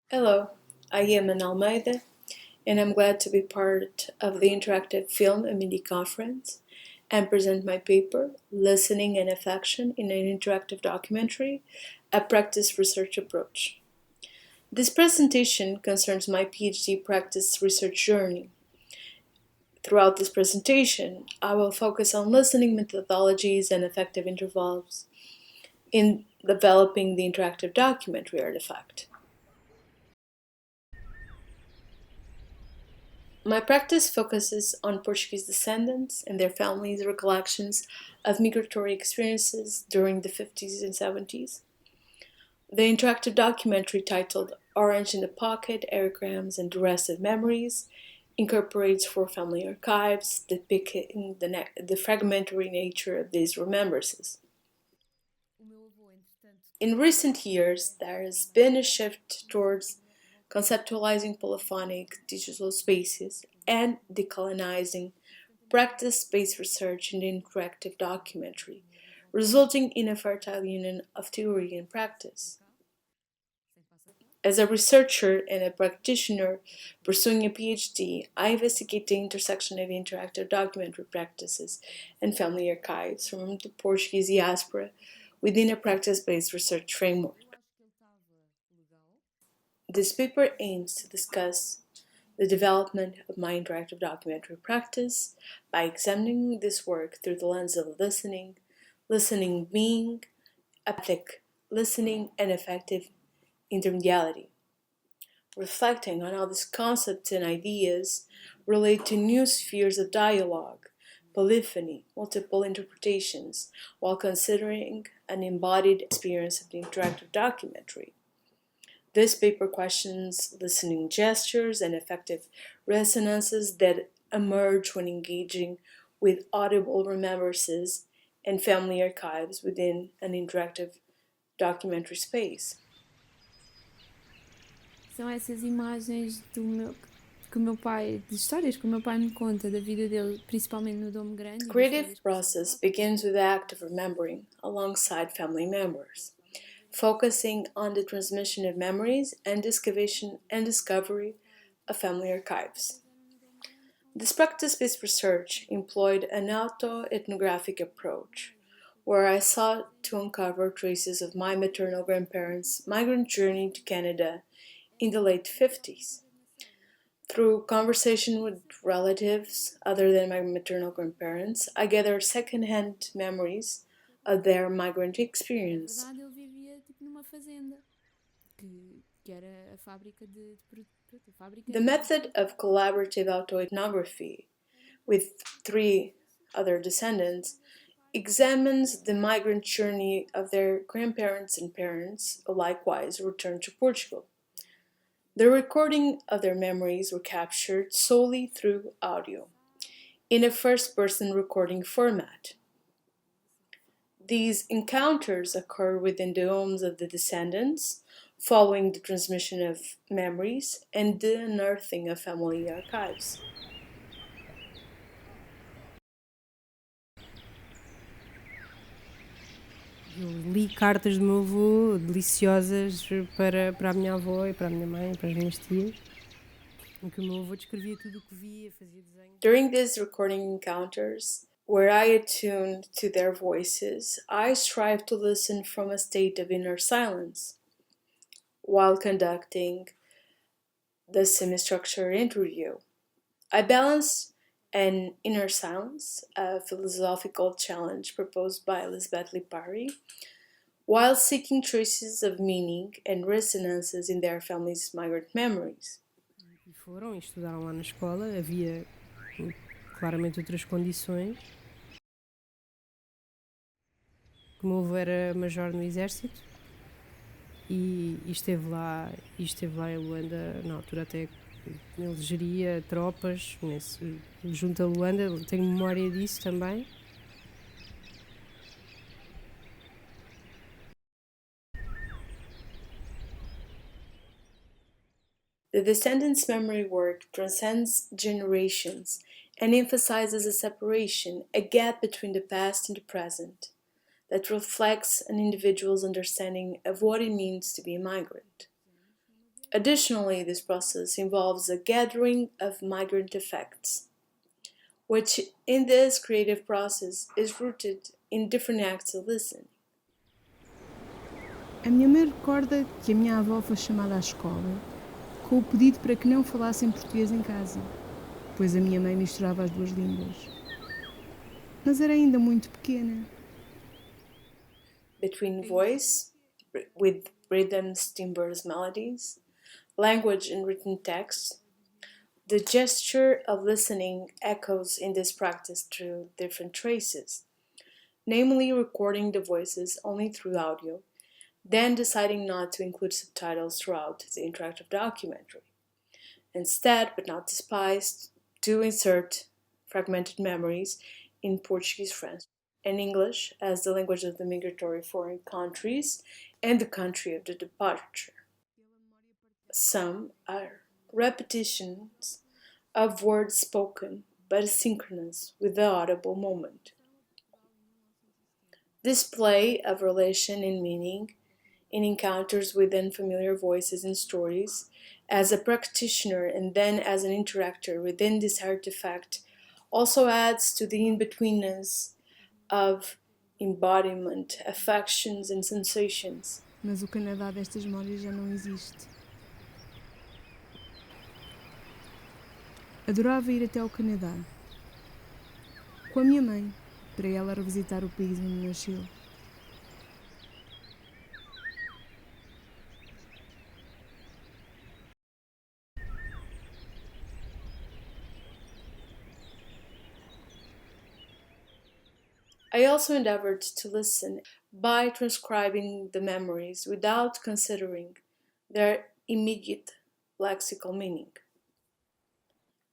Hello, I am Ana Almeida, and I'm glad to be part of the Interactive Film and Media Conference and present my paper, Listening and Affection in an Interactive Documentary, a Practice Research Approach. This presentation concerns my PhD practice research journey. Throughout this presentation, I will focus on listening methodologies and effective intervals in developing the interactive documentary artifact. My practice focuses on Portuguese descendants and their families' recollections of migratory experiences during the 50s and 70s. The interactive documentary titled Orange in the Pocket, Aerograms, and Derisive Memories incorporates 4 family archives depicting the fragmentary nature of these remembrances. In recent years, there has been a shift towards conceptualizing polyphonic digital spaces and decolonizing practice-based research in the interactive documentary, resulting in a fertile union of theory and practice. As a researcher and a practitioner pursuing a PhD, I investigate the intersection of interactive documentary practices and family archives from the Portuguese diaspora within a practice-based research framework. This paper aims to discuss the development of my interactive documentary practice by examining this work through the lens of listening, listening being, empathic listening, and effective intermediality, reflecting on how these concepts and ideas relate to new spheres of dialogue, polyphony, multiple interpretations, while considering an embodied experience of the interactive documentary. This paper questions listening gestures and effective resonances that emerge when engaging with audible remembrances and family archives within an interactive documentary space. São essas imagens que o meu pai, de histórias que o meu pai me conta da vida dele, principalmente no Dom Grande. The creative process begins with the act of remembering alongside family members, focusing on the transmission of memories and excavation and discovery of family archives. This practice-based research employed an auto-ethnographic approach, where I sought to uncover traces of my maternal grandparents' migrant journey to Canada in the late 50s. Through conversation with relatives other than my maternal grandparents, I gathered second-hand memories of their migrant experience. Na verdade, ele vivia numa fazenda, que era a fábrica de The method of collaborative autoethnography with 3 other descendants examines the migrant journey of their grandparents and parents, who likewise returned to Portugal. The recording of their memories were captured solely through audio, in a first-person recording format. These encounters occur within the homes of the descendants, following the transmission of memories and the unearthing of family archives. Eu li cartas do meu avô, deliciosas, para a minha avó e para a minha mãe, para as minhas tias, em que o meu avô descrevia tudo o que via, fazia desenhos. During these recording encounters, where I attune to their voices, I strive to listen from a state of inner silence, while conducting the semi-structured interview. I balance an inner silence, a philosophical challenge proposed by Lisbon, while seeking traces of meaning and resonances in their families' migrant memories. E foram e estudaram lá na escola, havia claramente outras condições. O meu avô era major no exército e esteve lá em Luanda, na altura até ele geria tropas junto a Luanda, tenho memória disso também. The descendants' memory work transcends generations and emphasizes a separation, a gap between the past and the present, that reflects an individual's understanding of what it means to be a migrant. Additionally, this process involves a gathering of migrant effects, which in this creative process is rooted in different acts of listening. A minha mãe recorda que a minha avó foi chamada à escola com o pedido para que não falassem português em casa, pois a minha mãe misturava as duas línguas. Mas era ainda muito pequena. Between voice, with rhythms, timbres, melodies, language and written text, the gesture of listening echoes in this practice through different traces, namely recording the voices only through audio, then deciding not to include subtitles throughout the interactive documentary. Instead, but not despised, to insert fragmented memories in Portuguese, French, and English as the language of the migratory foreign countries and the country of the departure. Some are repetitions of words spoken but asynchronous with the audible moment. This play of relation and meaning in encounters with unfamiliar voices and stories, as a practitioner and then as an interactor within this artifact, also adds to the in-betweenness of embodiment, affections and sensations. Mas o Canadá destas memórias já não existe. Adorava ir até ao Canadá, com a minha mãe, para ela revisitar o país onde nasceu. I also endeavored to listen by transcribing the memories without considering their immediate lexical meaning.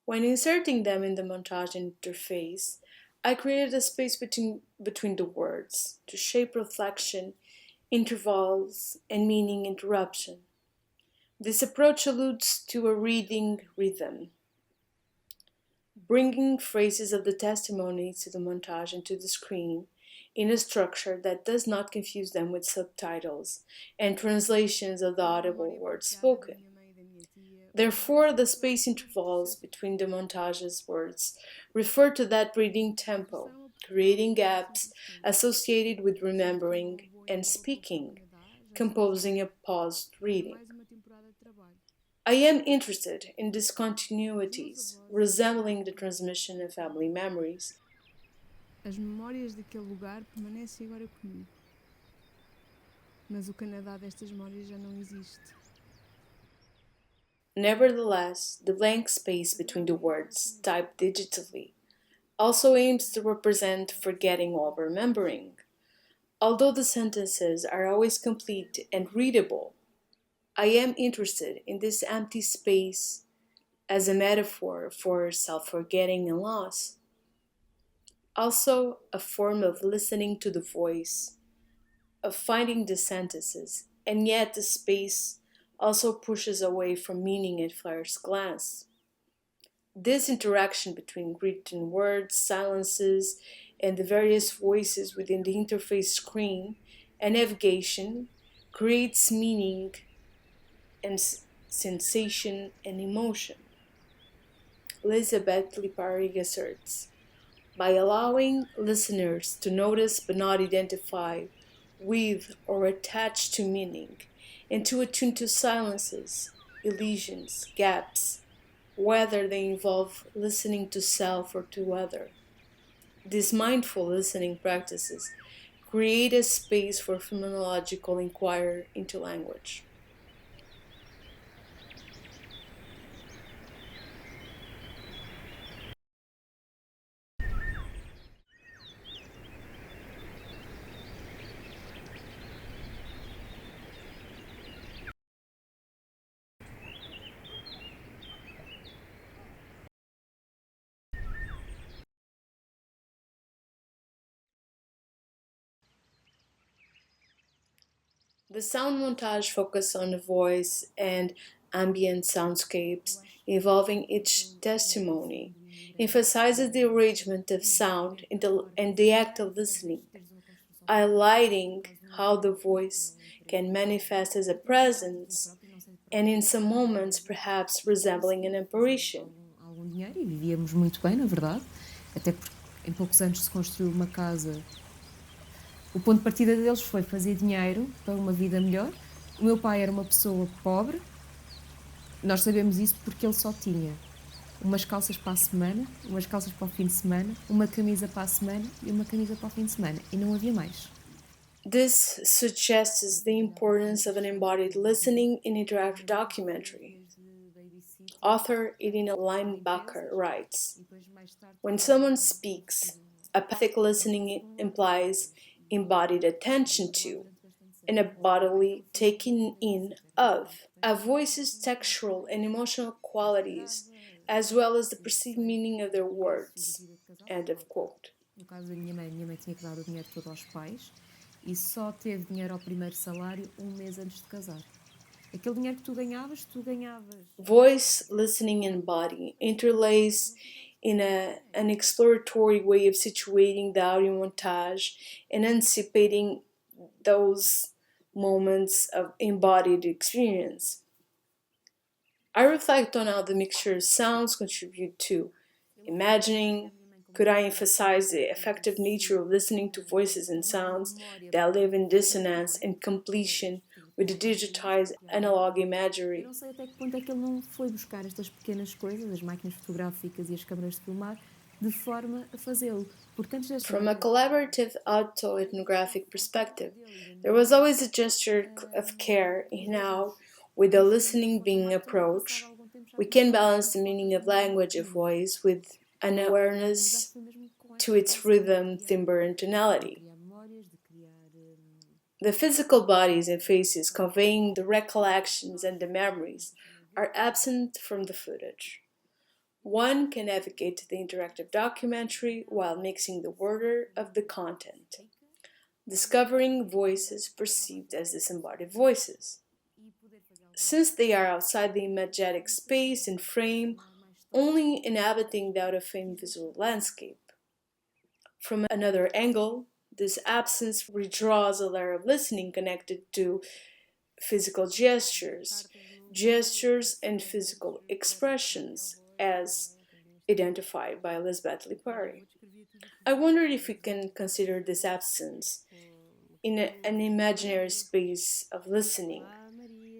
When inserting them in the montage interface, I created a space between the words to shape reflection, intervals, and meaning interruption. This approach alludes to a reading rhythm, bringing phrases of the testimonies to the montage and to the screen in a structure that does not confuse them with subtitles and translations of the audible words spoken. Therefore, the space intervals between the montage's words refer to that reading tempo, creating gaps associated with remembering and speaking, composing a paused reading. I am interested in discontinuities resembling the transmission of family memories. As memórias daquele lugar permanecem agora comigo. Mas o Canadá destas memórias já não existe. Nevertheless, the blank space between the words, typed digitally, also aims to represent forgetting while remembering. Although the sentences are always complete and readable, I am interested in this empty space as a metaphor for self-forgetting and loss. Also, a form of listening to the voice, of finding the sentences, and yet the space also pushes away from meaning at first glance. This interaction between written words, silences, and the various voices within the interface screen and navigation creates meaning and sensation and emotion. Elizabeth Lipari asserts, by allowing listeners to notice but not identify with or attach to meaning, and to attune to silences, elisions, gaps, whether they involve listening to self or to other. These mindful listening practices create a space for phenomenological inquiry into language. The sound montage focuses on the voice and ambient soundscapes involving each testimony, emphasizes the arrangement of sound and the act of listening, highlighting how the voice can manifest as a presence and in some moments perhaps resembling an apparition. Algum dinheiro e vivíamos muito bem, na verdade, até porque em poucos anos se construiu uma casa. O ponto de partida deles foi fazer dinheiro para uma vida melhor. O meu pai era uma pessoa pobre, nós sabemos isso porque ele só tinha umas calças para a semana, umas calças para o fim de semana, uma camisa para a semana e uma camisa para o fim de semana, e não havia mais. This suggests the importance of an embodied listening in interactive documentary. Author Irina Linebacker writes, "When someone speaks, apathic listening implies embodied attention to and a bodily taking in of a voice's textual and emotional qualities, as well as the perceived meaning of their words." End of quote. No caso da minha mãe tinha que dar o dinheiro todo aos pais e só teve dinheiro ao primeiro salário um mês antes de casar. Aquele dinheiro que tu ganhavas. Voice, listening, and body interlace in an exploratory way of situating the audio montage and anticipating those moments of embodied experience. I reflect on how the mixture of sounds contribute to imagining. Could I emphasize the effective nature of listening to voices and sounds that live in dissonance and completion with the digitized analog imagery? Eu não sei até que ponto é que ele não foi buscar estas pequenas coisas, as máquinas fotográficas e as câmaras de filmar, de forma a fazê-lo. From a collaborative auto-ethnographic perspective, there was always a gesture of care in how, with the listening being approached, we can balance the meaning of language of voice with an awareness to its rhythm, timbre, and tonality. The physical bodies and faces conveying the recollections and the memories are absent from the footage. One can navigate the interactive documentary while mixing the order of the content, discovering voices perceived as disembodied voices. Since they are outside the imagetic space and frame, only inhabiting the out-of-frame visual landscape. From another angle, this absence redraws a layer of listening connected to physical gestures and physical expressions as identified by Lisbon. I wondered if we can consider this absence in an imaginary space of listening,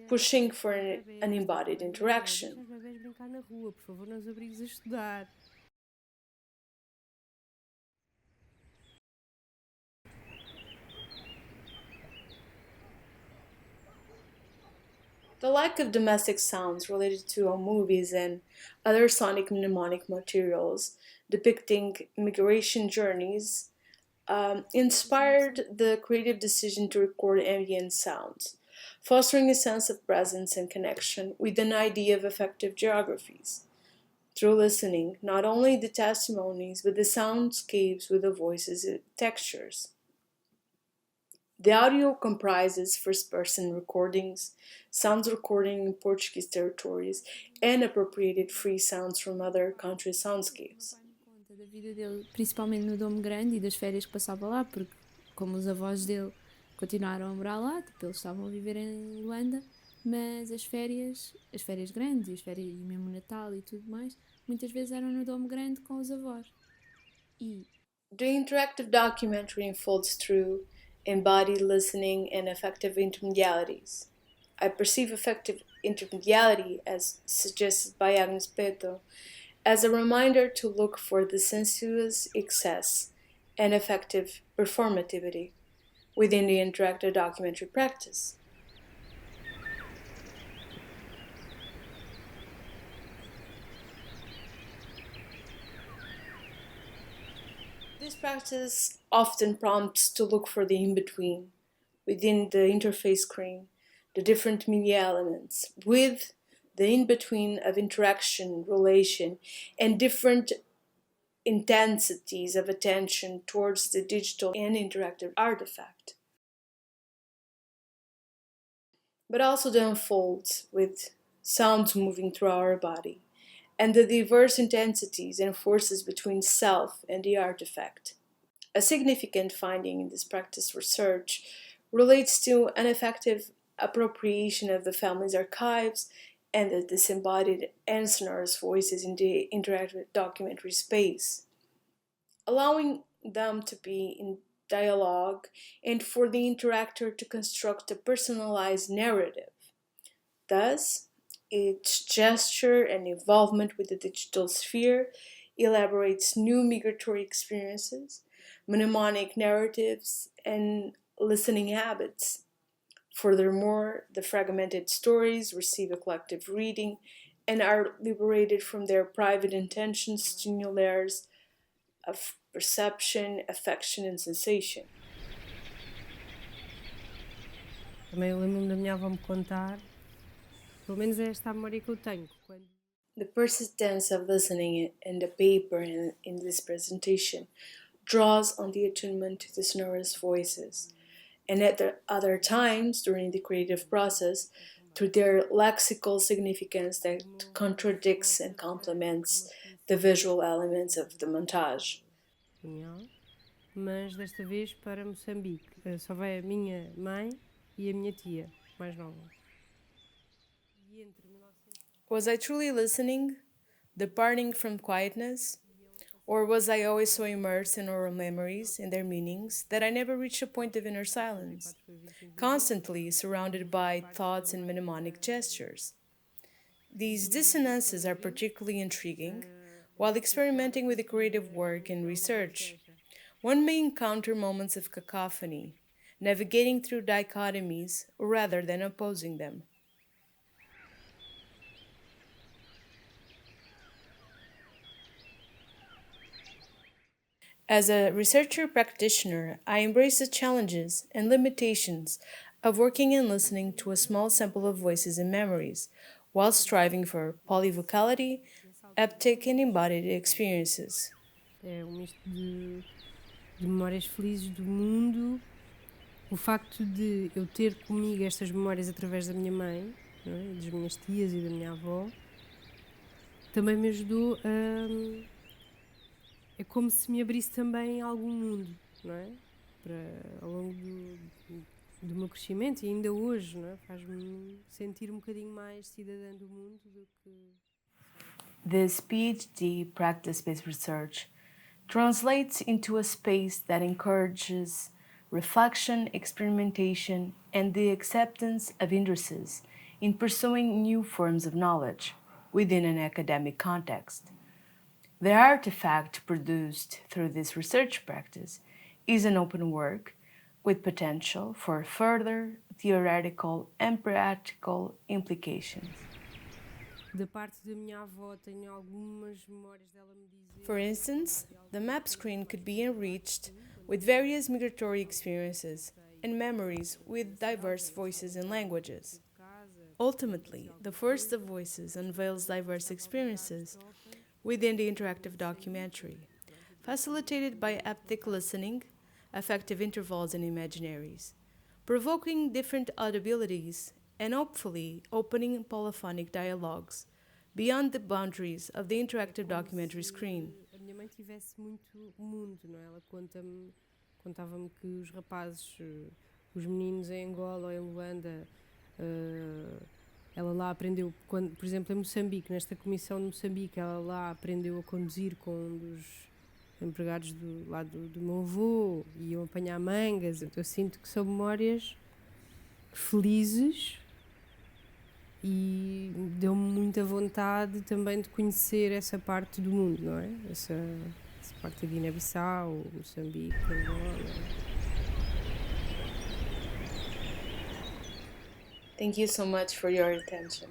pushing for an embodied interaction. The lack of domestic sounds related to movies and other sonic mnemonic materials depicting migration journeys inspired the creative decision to record ambient sounds, fostering a sense of presence and connection with an idea of affective geographies. Through listening, not only the testimonies, but the soundscapes with the voices and textures. The audio comprises first-person recordings, sounds recording in Portuguese territories, and appropriated free sounds from other countries' soundscapes. Da vida dele, principalmente no Dom Grande e das férias que passava lá, porque como os avós dele continuaram a morar lá, tipo, eles estavam a viver em Luanda, mas as férias grandes, as férias e mesmo Natal e tudo mais, muitas vezes eram no Dom Grande com os avós. The interactive documentary unfolds through embodied listening and affective intermedialities. I perceive affective intermediality, as suggested by Agnes Peto, as a reminder to look for the sensuous excess and affective performativity within the interactive documentary practice. This practice often prompts to look for the in-between within the interface screen, the different media elements, with the in-between of interaction, relation, and different intensities of attention towards the digital and interactive artifact. But also the unfolds with sounds moving through our body, and the diverse intensities and forces between self and the artifact. A significant finding in this practice research relates to an effective appropriation of the family's archives, and the disembodied and sonorous voices in the interactive documentary space, allowing them to be in dialogue and for the interactor to construct a personalized narrative. Thus, each gesture and involvement with the digital sphere elaborates new migratory experiences, mnemonic narratives, and listening habits. Furthermore, the fragmented stories receive a collective reading and are liberated from their private intentions to new layers of perception, affection, and sensation. Também eu lembro-me da minha avó me contar, pelo menos é esta a memória que eu tenho. The persistence of listening in the paper and in this presentation draws on the attunement to the sonorous voices, and at the other times during the creative process, through their lexical significance that contradicts and complements the visual elements of the montage. Mas desta vez para Moçambique. Só vai a minha mãe e a minha tia, mais nova. Was I truly listening, departing from quietness? Or was I always so immersed in oral memories and their meanings that I never reached a point of inner silence, constantly surrounded by thoughts and mnemonic gestures? These dissonances are particularly intriguing while experimenting with the creative work and research. One may encounter moments of cacophony, navigating through dichotomies rather than opposing them. As a researcher practitioner, I embrace the challenges and limitations of working and listening to a small sample of voices and memories, while striving for polyvocality, haptic and embodied experiences. É misto de memórias felizes do mundo. O facto de eu ter comigo estas memórias através da minha mãe, não é? Das minhas tias e da minha avó, também me ajudou a... É como se me abrisse também algum mundo, não é? Ao longo do meu crescimento e ainda hoje, não é? Faz-me sentir um bocadinho mais cidadã do mundo do que... This PhD practice-based research translates into a space that encourages reflection, experimentation, and the acceptance of indices in pursuing new forms of knowledge within an academic context. The artifact produced through this research practice is an open work with potential for further theoretical and practical implications. Da parte da minha avó tenho algumas memórias dela me dizer... For instance, the map screen could be enriched with various migratory experiences and memories with diverse voices and languages. Ultimately, the first of voices unveils diverse experiences within the interactive documentary, facilitated by haptic listening, affective intervals and imaginaries, provoking different audibilities and hopefully opening polyphonic dialogues beyond the boundaries of the interactive documentary screen. A minha mãe tivesse muito mundo, não é? Ela contava-me que os rapazes, os meninos em Angola ou em Luanda, ela lá aprendeu, por exemplo, em Moçambique, nesta comissão de Moçambique, ela lá aprendeu a conduzir com um dos empregados do meu avô, e iam apanhar mangas. Então eu sinto que são memórias felizes e deu-me muita vontade também de conhecer essa parte do mundo, não é? Essa parte da Guiné-Bissau, Moçambique, Angola. Thank you so much for your attention.